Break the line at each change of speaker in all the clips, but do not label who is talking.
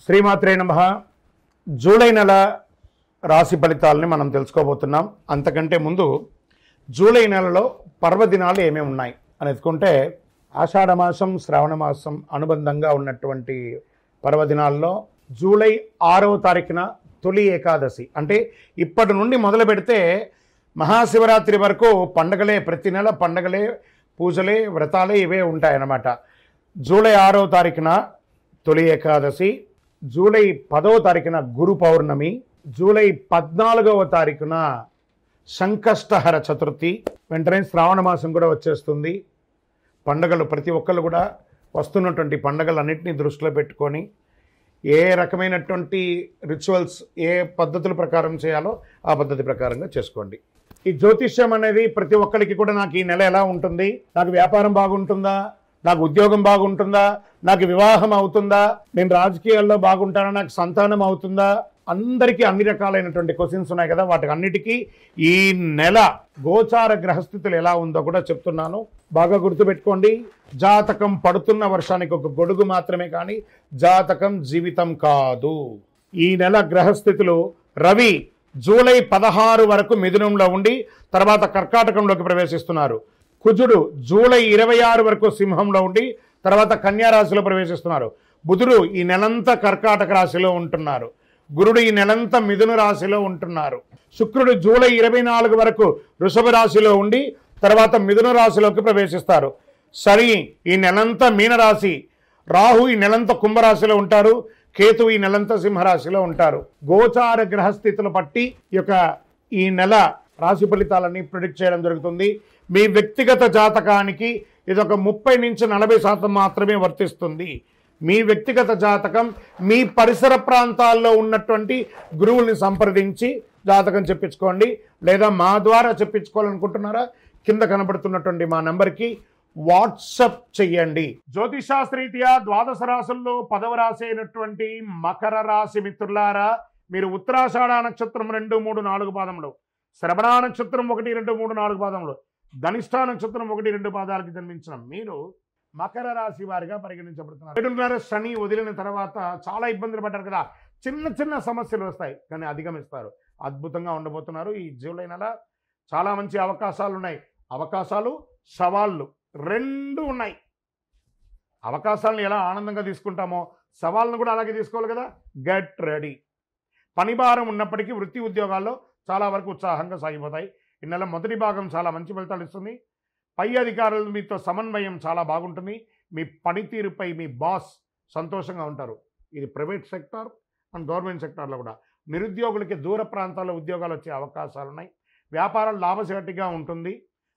శ్రీమాత్రే నమః. జూలై నెల రాశి ఫలితాలని మనం తెలుసుకోబోతున్నాం. అంతకంటే ముందు జూలై నెలలో పర్వదినాలు ఏమేమి ఉన్నాయి అని ఎత్తుకుంటే ఆషాఢ మాసం, శ్రావణ మాసం అనుబంధంగా ఉన్నటువంటి పర్వదినాల్లో జూలై 6వ తారీఖున తొలి ఏకాదశి, అంటే ఇప్పటి నుండి మొదలు పెడితే మహాశివరాత్రి వరకు పండగలే, ప్రతి నెల పండగలే, పూజలే, వ్రతాలే ఇవే ఉంటాయన్నమాట. జూలై 6వ తారీఖున తొలి ఏకాదశి, జూలై 10వ తారీఖున గురు పౌర్ణమి, జూలై 14వ తారీఖున సంకష్టహర చతుర్థి, వెంటనే శ్రావణ మాసం కూడా వచ్చేస్తుంది. పండగలు ప్రతి ఒక్కళ్ళు కూడా వస్తున్నటువంటి పండగలన్నింటినీ దృష్టిలో పెట్టుకొని ఏ రకమైనటువంటి రిచువల్స్, ఏ పద్ధతుల ప్రకారం చేయాలో ఆ పద్ధతి ప్రకారంగా చేసుకోండి. ఈ జ్యోతిష్యం అనేది ప్రతి ఒక్కరికి కూడా నాకు ఈ నెల ఎలా ఉంటుంది, నాకు వ్యాపారం బాగుంటుందా, నాకు ఉద్యోగం బాగుంటుందా, నాకు వివాహం అవుతుందా, నేను రాజకీయాల్లో బాగుంటానా, నాకు సంతానం అవుతుందా, అందరికీ అన్ని రకాలైనటువంటి క్వశ్చన్స్ ఉన్నాయి కదా. వాటికి అన్నిటికీ ఈ నెల గోచార గ్రహస్థితులు ఎలా ఉందో కూడా చెప్తున్నాను, బాగా గుర్తుపెట్టుకోండి. జాతకం పడుతున్న వర్షానికి ఒక గొడుగు మాత్రమే, కానీ జాతకం జీవితం కాదు. ఈ నెల గ్రహస్థితులు: రవి జూలై 16 వరకు మిథునంలో ఉండి తర్వాత కర్కాటకంలోకి ప్రవేశిస్తున్నారు. కుజుడు జూలై 26 వరకు సింహంలో ఉండి తర్వాత కన్యా రాశిలో ప్రవేశిస్తున్నారు. బుధుడు ఈ నెలంతా కర్కాటక రాశిలో ఉంటున్నారు. గురుడు ఈ నెలంతా మిథున రాశిలో ఉంటున్నారు. శుక్రుడు జూలై 24 వరకు వృషభ రాశిలో ఉండి తర్వాత మిథున రాశిలోకి ప్రవేశిస్తారు. శని ఈ నెలంతా మీనరాశి, రాహు ఈ నెలంతా కుంభరాశిలో ఉంటారు, కేతు ఈ నెలంతా సింహరాశిలో ఉంటారు. గోచార గ్రహస్థితులు బట్టి ఈ నెల రాశి ఫలితాలన్నీ ప్రిడిక్ట్ చేయడం జరుగుతుంది. మీ వ్యక్తిగత జాతకానికి ఇది ఒక 30 నుంచి 40% మాత్రమే వర్తిస్తుంది. మీ వ్యక్తిగత జాతకం మీ పరిసర ప్రాంతాల్లో ఉన్నటువంటి గురువుల్ని సంప్రదించి జాతకం చెప్పించుకోండి, లేదా మా ద్వారా చెప్పించుకోవాలనుకుంటున్నారా కింద కనబడుతున్నటువంటి మా నెంబర్కి వాట్సప్ చెయ్యండి. జ్యోతిషాస్త్రీత్యా ద్వాదశ రాశుల్లో 10వ రాశి అయినటువంటి మకర రాశి మిత్రులారా, మీరు ఉత్తరాషాఢ నక్షత్రం 2, 3, 4 పాదములు, శ్రవణ నక్షత్రం 1, 2, 3, 4 పాదములు, ధనిష్ఠా నక్షత్రం 1, 2 పాదాలకి జన్మించిన మీరు మకర రాశి వారిగా పరిగణించబడుతున్నారు. 7.5 శని వదిలిన తర్వాత చాలా ఇబ్బందులు పడ్డారు కదా, చిన్న చిన్న సమస్యలు వస్తాయి కానీ అధిగమిస్తారు. అద్భుతంగా ఉండబోతున్నారు. ఈ జూలై నెల చాలా మంచి అవకాశాలు ఉన్నాయి. అవకాశాలు, సవాళ్ళు రెండు ఉన్నాయి. అవకాశాలను ఎలా ఆనందంగా తీసుకుంటామో సవాళ్ళను కూడా అలాగే తీసుకోవాలి కదా. Get ready. పని భారం ఉన్నప్పటికీ వృత్తి ఉద్యోగాల్లో చాలా వరకు ఉత్సాహంగా సాగిపోతాయి. ఈ నెల మొదటి భాగం చాలా మంచి ఫలితాలు ఇస్తుంది. పై అధికారులు మీతో సమన్వయం చాలా బాగుంటుంది. మీ పనితీరుపై మీ బాస్ సంతోషంగా ఉంటారు. ఇది ప్రైవేట్ సెక్టార్ అండ్ గవర్నమెంట్ సెక్టార్లో కూడా. నిరుద్యోగులకి దూర ప్రాంతాల్లో ఉద్యోగాలు వచ్చే అవకాశాలు ఉన్నాయి. వ్యాపారం లాభసాటిగా ఉంటుంది.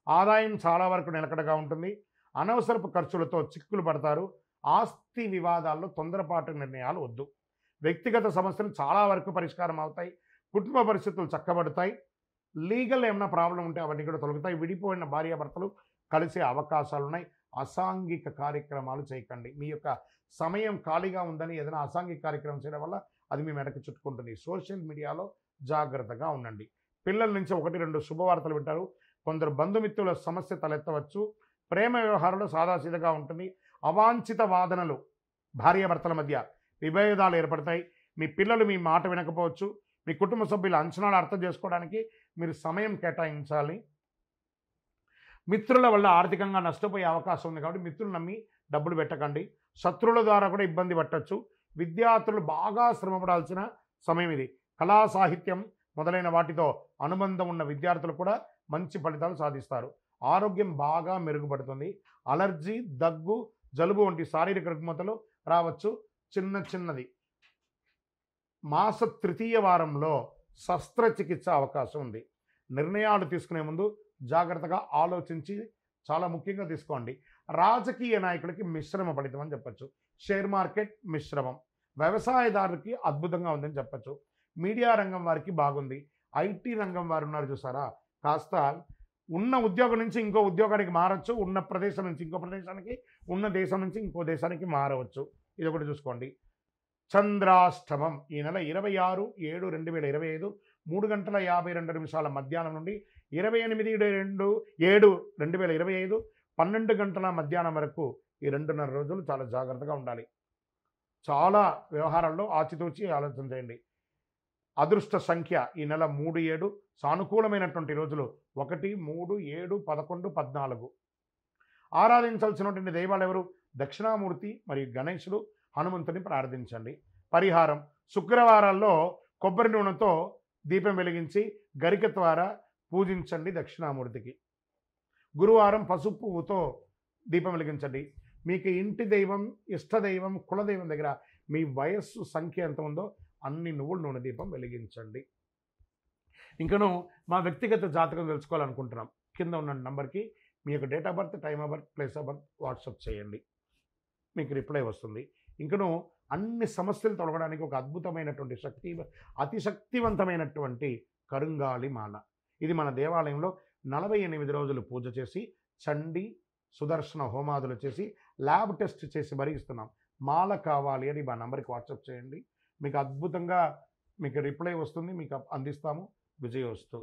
ఆదాయం చాలా వరకు నిలకడగా ఉంటుంది. అనవసరపు ఖర్చులతో చిక్కులు పడతారు. ఆస్తి వివాదాల్లో తొందరపాటు నిర్ణయాలు వద్దు. వ్యక్తిగత సమస్యలు చాలా వరకు పరిష్కారం అవుతాయి. కుటుంబ పరిస్థితులు చక్కబడతాయి. లీగల్ ఏమైనా ప్రాబ్లం ఉంటే అవన్నీ కూడా తొలగుతాయి. విడిపోయిన భార్యాభర్తలు కలిసే అవకాశాలు ఉన్నాయి. అసాంఘిక కార్యక్రమాలు చేయకండి. మీ యొక్క సమయం ఖాళీగా ఉందని ఏదైనా అసాంఘిక కార్యక్రమం చేయడం వల్ల అది మీ మెడకు చుట్టుకుంటుంది. సోషల్ మీడియాలో జాగ్రత్తగా ఉండండి. పిల్లల నుంచి 1-2 శుభవార్తలు వింటారు. కొందరు బంధుమిత్రుల సమస్య తలెత్తవచ్చు. ప్రేమ వ్యవహారంలో సాదాసీదగా ఉంటుంది. అవాంఛిత వాదనలు, భార్యాభర్తల మధ్య విభేదాలు ఏర్పడతాయి. మీ పిల్లలు మీ మాట వినకపోవచ్చు. మీ కుటుంబ సభ్యుల అంచనాలు అర్థం చేసుకోవడానికి మీరు సమయం కేటాయించాలి. మిత్రుల వల్ల ఆర్థికంగా నష్టపోయే అవకాశం ఉంది కాబట్టి మిత్రులు నమ్మి డబ్బులు పెట్టకండి. శత్రువుల ద్వారా కూడా ఇబ్బంది పట్టచ్చు. విద్యార్థులు బాగా శ్రమపడాల్సిన సమయం ఇది. కళా సాహిత్యం మొదలైన వాటితో అనుబంధం ఉన్న విద్యార్థులు కూడా మంచి ఫలితాలు సాధిస్తారు. ఆరోగ్యం బాగా మెరుగుపడుతుంది. అలర్జీ, దగ్గు, జలుబు వంటి శారీరక రుగ్మతలు రావచ్చు. చిన్నది. మాస 3వ వారంలో శస్త్రచికిత్స అవకాశం ఉంది. నిర్ణయాలు తీసుకునే ముందు జాగ్రత్తగా ఆలోచించి చాలా ముఖ్యంగా తీసుకోండి. రాజకీయ నాయకులకి మిశ్రమ ఫలితం అని చెప్పచ్చు. షేర్ మార్కెట్ మిశ్రమం. వ్యవసాయదారులకి అద్భుతంగా ఉందని చెప్పచ్చు. మీడియా రంగం వారికి బాగుంది. ఐటీ రంగం వారు ఉన్నారు చూసారా, కాస్త ఉన్న ఉద్యోగం నుంచి ఇంకో ఉద్యోగానికి మారచ్చు. ఉన్న ప్రదేశం నుంచి ఇంకో ప్రదేశానికి, ఉన్న దేశం నుంచి ఇంకో దేశానికి మారవచ్చు. ఇది ఒకటి చూసుకోండి. చంద్రాష్టమం ఈ నెల 26/7/2025 3:52 మధ్యాహ్నం నుండి 28/7/2025 12 గంటల మధ్యాహ్నం వరకు ఈ 2.5 రోజులు చాలా జాగ్రత్తగా ఉండాలి. చాలా వ్యవహారాల్లో ఆచితూచి ఆలోచన చేయండి. అదృష్ట సంఖ్య ఈ నెల 3, 7 సానుకూలమైనటువంటి రోజులు 1, 3, 7, 11, 14. ఆరాధించాల్సినటువంటి దైవాలు ఎవరు? దక్షిణామూర్తి మరియు గణేశుడు, హనుమంతుని ప్రార్థించండి. పరిహారం: శుక్రవారాల్లో కొబ్బరి నూనెతో దీపం వెలిగించి గరిక ద్వారా పూజించండి దక్షిణామూర్తికి. గురువారం పసుపు పువ్వుతో దీపం వెలిగించండి. మీకు ఇంటి దైవం, ఇష్టదైవం, కులదైవం దగ్గర మీ వయస్సు సంఖ్య ఎంత ఉందో అన్ని నువ్వుల నూనె దీపం వెలిగించండి. ఇంకను మా వ్యక్తిగత జాతకం తెలుసుకోవాలనుకుంటున్నాం. కింద ఉన్న నంబర్కి మీ యొక్క date of birth, time of birth, place of birth WhatsApp చేయండి, మీకు రిప్లై వస్తుంది. ఇంకను అన్ని సమస్యలు తొలగడానికి ఒక అద్భుతమైనటువంటి అతి శక్తివంతమైనటువంటి కరుంగాలి మాల. ఇది మన దేవాలయంలో 48 రోజులు పూజ చేసి, చండీ సుదర్శన హోమాదులు చేసి, ల్యాబ్ టెస్ట్ చేసి మరీ ఇస్తున్నాం. మాల కావాలి అని మా నంబర్కి వాట్సాప్ చేయండి, మీకు అద్భుతంగా మీకు రిప్లై వస్తుంది, మీకు అందిస్తాము. విజయోస్తు.